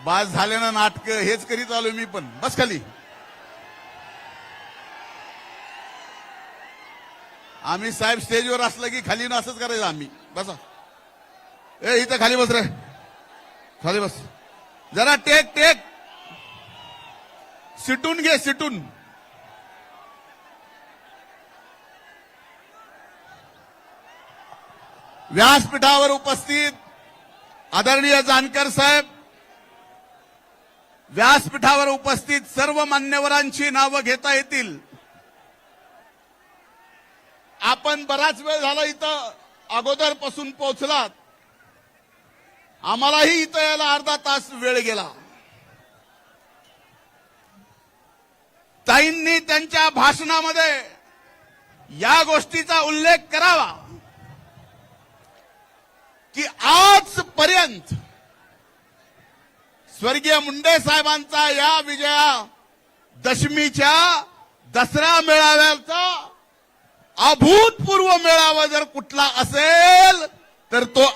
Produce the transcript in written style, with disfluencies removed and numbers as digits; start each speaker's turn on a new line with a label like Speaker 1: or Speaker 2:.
Speaker 1: बास झाल्यानं नाटक हेच करीत आलो मी पण. बस खाली. आम्ही साहेब स्टेजवर असलं की खाली ना असंच करायचं आम्ही. बसा. ए इथं खाली बस रे. खाली बस. जरा टेक टेक. सिटून घे सिटून. व्यासपीठावर उपस्थित आदरणीय जानकर साहेब, व्यासपीठावर उपस्थित सर्व मान्यवरांची नावं घेता येतील. आपण बराच वेळ झाला इथं अगोदरपासून पोहोचलात. आम्हालाही इथं यायला अर्धा तास वेळ गेला. ताईंनी त्यांच्या भाषणामध्ये या गोष्टीचा उल्लेख करावा की आजपर्यंत स्वर्गीय मुंडे साहेबांचा या विजयादशमीच्या दसरा मेळाव्याचा अभूतपूर्व मेळावा जर कुठला असेल तर तो